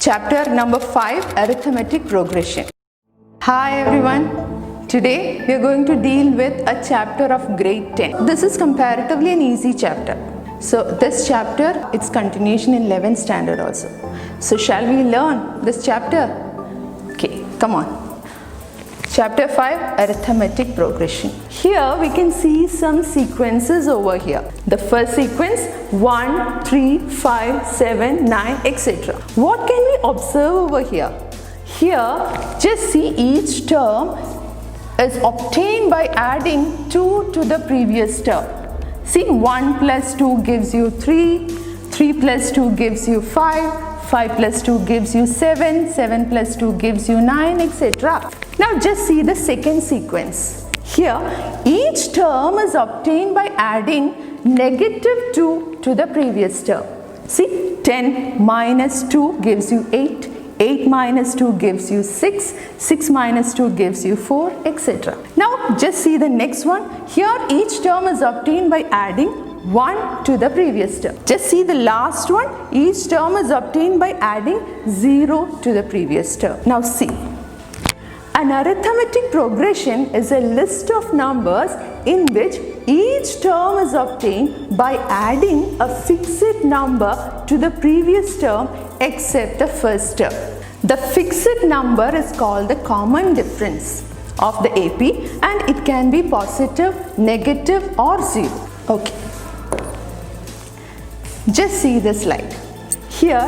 Chapter number 5, Arithmetic Progression. Hi everyone. Today we are going to deal with a chapter of grade 10. This is comparatively an easy chapter. So this chapter, it's continuation in 11th standard also. So shall we learn this chapter? Okay, come on. Chapter 5, Arithmetic Progression. Here we can see some sequences over here. The first sequence 1, 3, 5, 7, 9, etc. What can we observe over here? Here just see each term is obtained by adding 2 to the previous term. See, 1 plus 2 gives you 3, 3 plus 2 gives you 5, 5 plus 2 gives you 7, 7 plus 2 gives you 9, etc. Now just see the second sequence. Here each term is obtained by adding negative 2 to the previous term. See, 10 minus 2 gives you 8, 8 minus 2 gives you 6, 6 minus 2 gives you 4, etc. Now just see the next one. Here each term is obtained by adding 1 to the previous term. Just see the last one. Each term is obtained by adding 0 to the previous term. Now see. An arithmetic progression is a list of numbers in which each term is obtained by adding a fixed number to the previous term except the first term. The fixed number is called the common difference of the AP and it can be positive, negative or 0. Okay. Just see the slide. Here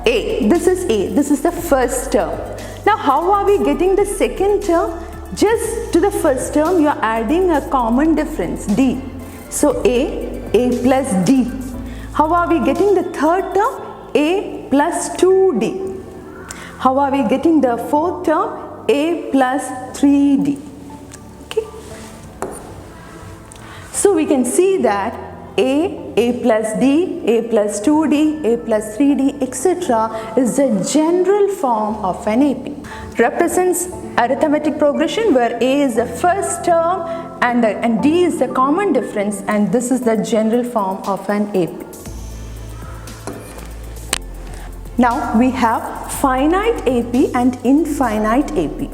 A, this is the first term. Now how are we getting the second term? Just to the first term you are adding a common difference D. So A plus D. How are we getting the third term? A plus 2D. How are we getting the fourth term? A plus 3D. Okay. So we can see that A plus D, A plus 2D, A plus 3D, etc. is the general form of an AP. Represents arithmetic progression where A is the first term and D is the common difference, and this is the general form of an AP. Now we have finite AP and infinite AP.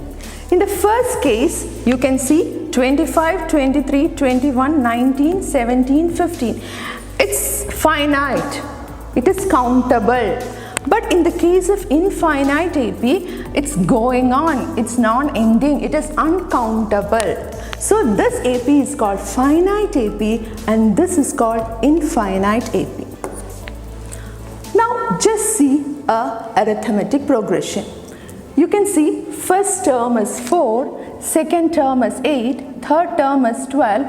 In the first case, you can see 25, 23, 21, 19, 17, 15. It's finite. It is countable. But in the case of infinite AP, it's going on. It's non-ending. It is uncountable. So this AP is called finite AP and this is called infinite AP. Now just see a arithmetic progression. You can see first term is 4, second term is 8, third term is 12,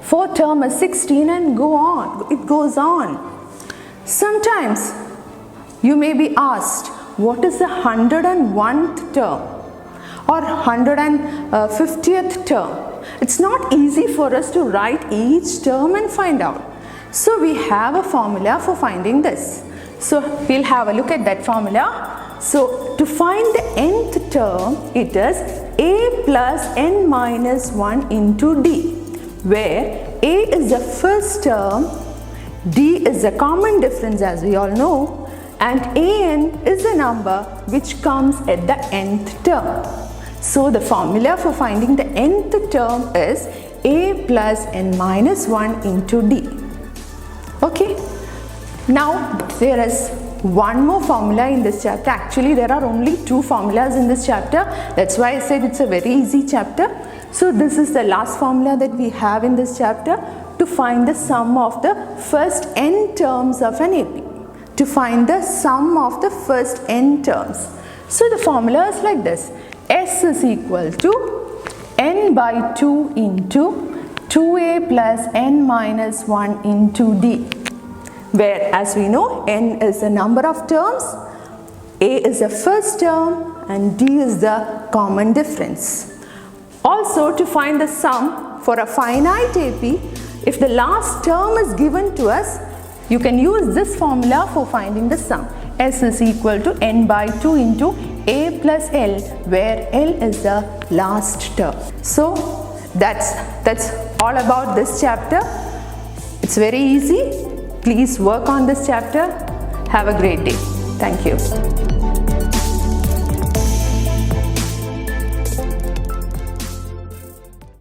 fourth term is 16 and go on. It goes on. Sometimes you may be asked, what is the 101th term or 150th term? It's not easy for us to write each term and find out. So we have a formula for finding this. So we'll have a look at that formula. So to find the nth term, it is A plus n minus 1 into D, where A is the first term, D is the common difference as we all know, and an is the number which comes at the nth term. So the formula for finding the nth term is A plus n minus 1 into D. Okay. Now there is one more formula in this chapter. Actually there are only 2 formulas in this chapter. That's why I said it's a very easy chapter. So this is the last formula that we have in this chapter to find the sum of the first n terms of an AP. To find the sum of the first n terms. So the formula is like this. S is equal to n by 2 into 2a plus n minus 1 into D. Where, as we know, n is the number of terms, a is the first term and d is the common difference. Also, to find the sum for a finite AP, if the last term is given to us, you can use this formula for finding the sum. S is equal to n by 2 into a plus l, where l is the last term. So that's all about this chapter. It's very easy. Please work on this chapter. Have a great day. Thank you.